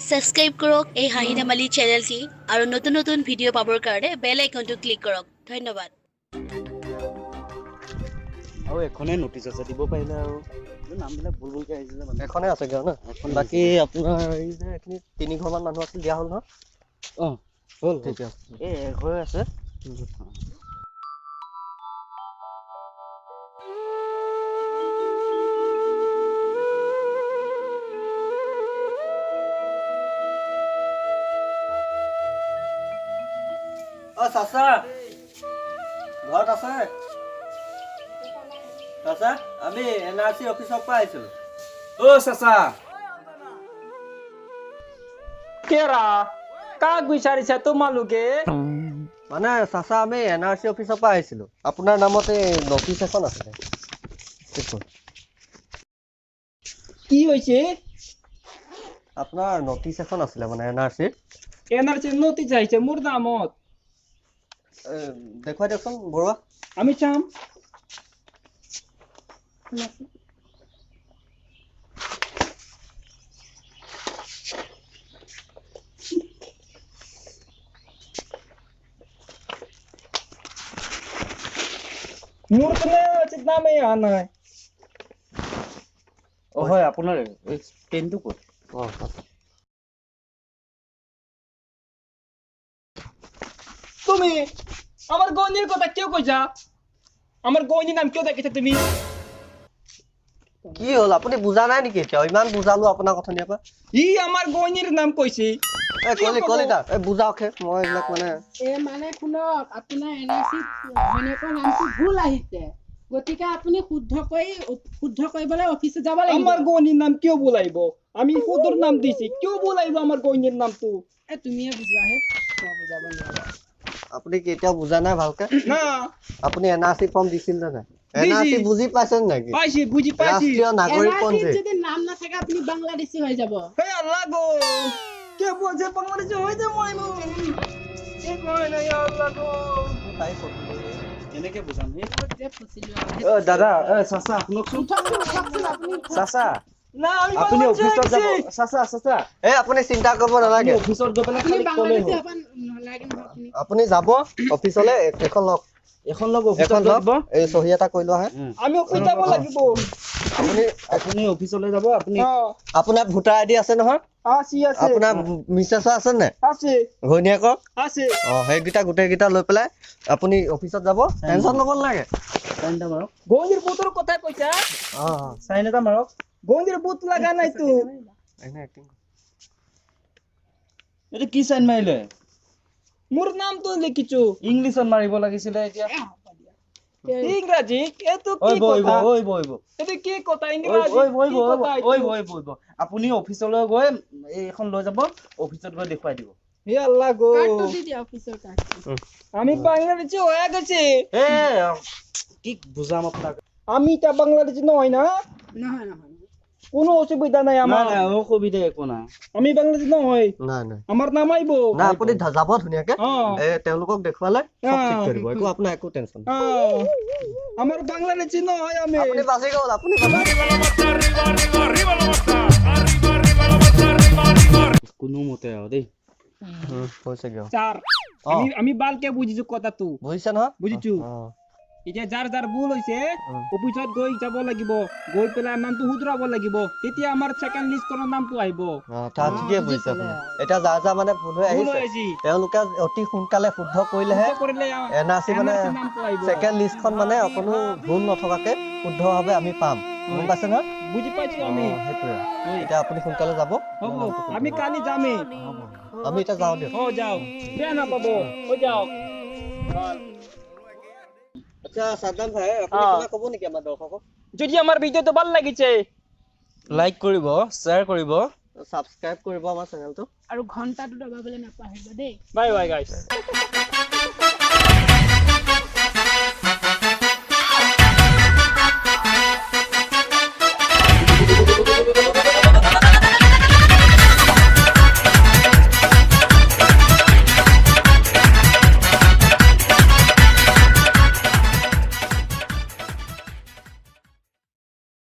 subscribe কৰক এই হাঁহি ধেমালি চেনেলটি আৰু নতুন নতুন ভিডিঅ' পাবৰ কাৰণে বেল আইকনটো ক্লিক কৰক ধন্যবাদ আৰু এখনে নটিচ আছে দিব পাৰিলে আৰু নামবিলাক ভুল ভুলকৈ আহিছিলে মানে এখনে আছে গৈ ন বাকী আপোনাৰ এই যে এইখিনি 3 ঘৰমান মানুহ আছিল দিয়া হ'ল নহয় অঁ হ'ল ঠিক আছে এই এঘৰে আছে চাচা ঘৰত আছে চাচা আমি NRC অফিচৰ পৰা আহিছিলোঁ অ' চাচা কেৰা কাক বিচাৰিছা তোমালোকে মানে চাচা আমি NRC অফিচৰ পৰা আহিছিলোঁ আপোনাৰ নামতে নটিচ এখন আছিলে কি হৈছে আপোনাৰ নটিচ এখন আছিলে মানে NRC এনাৰ্জি নটিচ আহিছে মোৰ নামত দেখুৱাই দিয়কচোন বৰুৱা আমি চাম মোৰ কোনো নামে অহা নাই অঁ হয় আপোনাৰ এই পেনটো ক'ত অঁ তুমি আমার গৌনির কথা কেউ কইছা আমার গৌনির নাম কেউ দেখিছা তুমি কি হ'ল আপুনি বুজা নাই নেকি এতিয়া ইমান বুজালো আপোনাৰ কথনিয়াৰ পৰা ই আমাৰ গৌনিৰ নাম কইছে কলিতা বুজাওকহে মই এইবিলাক মানে মানে শুনক আপোনাৰ NRC ঘৈণীয়েকৰ নামটো ভুল আহিছে গতিকে আপুনি শুদ্ধ কৰিবলৈ অফিচত যাব লাগিব আমাৰ গৌনিৰ নাম কেউ বলাইব আমি শুদ্ধৰ নাম দিছি কেউ বলাইব আমাৰ গৌনিৰ নামটো তুমিয়ে বুজোৱাহে মই বুজাব নোৱাৰো আপুনি কি এতিয়াও বুজা নাই ভালকে না আপুনি NRC ফৰ্ম দিছিল নে নাই NRC বুজি পাইছে নেকি পাইছি বুঝি পাইছি ৰাষ্ট্ৰীয় নাগৰিক NRC পঞ্জী যদি নাম নাথাকে আপুনি বাংলাদেশী হৈ যাব হে আল্লাহ গো কে বলছে বাংলাদেশে হই যাব আইমু এ কই না ইয়া আল্লাহ গো কেনেকৈ বুজাম সেই যে ফচিলো অ' দাদা চাচা শুনকচোন চাচা না আমি আপুনি বাংলাদেশে অফিচত যাব গেছি চাচা আপুনি চিন্তা কৰিব নালাগে অফিচত গৈ পেলাই আপুনি খালি ক'লেই বাংলাদেশী হ'ল হ'ব নালাগে নহয় আপুনি আপুনি যাব অফিচলৈ এখন লওক এখন লগ এখন অফিচত লওক যাব এই চহী এটা কৰি লোৱা হে আমি অফিস যাব লাগিব আপুনি অফিচলৈ যাব আপুনি আপোনাৰ ভোটাৰ ID আছে নহয় আছে আছে আপোনাৰ মিছেছৰ আছে নে আছে ঘৈণীয়েকৰ আছে সেইকেইটা গোটেইকেইটা লৈ পেলাই আপুনি অফিচত যাব টেনশ্যন ল'ব নালাগে চাইন এটা মাৰক গৌনিৰ পুত্ৰ কথা কইছা চাইন এটা মাৰক গৌনিৰ পুত লাগা নাই তো এইটো কি চাইন মাৰিলে মোৰ নাম তো লিখিছো ইংলিছত মাৰিব লাগিছিলে এতিয়া ইংৰাজী এটো ঐ কি বহিব কথা ঐ বহিব এটো কি কথা ঐ ইংৰাজী বহিব কি কথা বহিব আপুনি অফিচলৈ গৈ এইখন লৈ যাব অফিচত গৈ দেখুৱাই দিব হে আল্লাহ গো কাৰ্ডটো দি দিয়া অফিচৰ কাৰ্ডটো আমি বাংলাদেশী হয়ে গেছে এ কি বুজাম আপোনাক আমি তা বাংলাদেশী নহয় না নহয় নহয় কোনো অসুবিধা নাই আমার নাই অসুবিধা একো নাই আমি বাংলাদেশী নহয় নাই নাই আমার নাম আইব না আপুনি যাব ধুনীয়াকে তেওঁলোকক দেখুৱালে চব ঠিক কৰি দিব একো আপোনাৰ একো টেনশ্যন আমার বাংলাদেশী নহয় আমি আপুনি বাচি গ'ল আপুনি কোনো মতে আৰু দেই হৈছেগে স্যাৰ আমি বালকে বুঝিছো কথাটো বুজিছে নহয় বুঝিছো এতিয়া যাৰ যাৰ ভুল হৈছে অফিচত গৈ যাব লাগিব গৈ পেলাই নামটো শুধৰাব লাগিব তেতিয়া আমাৰ সেকেন্ড লিষ্টখনৰ নামটো আহিব তাৰ ঠিকে বুজিছে আপুনি এতিয়া যাৰ যাৰ মানে ভুল হৈ আহিছে তেওঁলোকে অতি সোনকালে শুদ্ধ কৰিলেহে NRC মানে সেকেন্ড লিষ্টখন মানে অকনো ভুল নথকাকে শুদ্ধভাৱে আমি পাম গম পাইছে নহয় বুজি পাইছো আমি সেইটোৱে এতিয়া আপুনি সোনকালে যাব হ'ব আমি কালি যামেই আমি এতিয়া যাওঁ দিয়ক যাও বেয়া নাপাব যাওক আচ্ছা সাদ্দাম ভাই আপুনি কিবা ক'ব নেকি আমাৰ দৰ্শকক যদি আমাৰ ভিডিঅ'টো ভাল লাগিছে লাইক কৰিব শ্বেয়াৰ কৰিব সাবস্ক্ৰাইব কৰিব আমাৰ চেনেলটো আৰু ঘণ্টাটো দবাবলৈ নাপাহৰিব দেই বাই বাই গাইস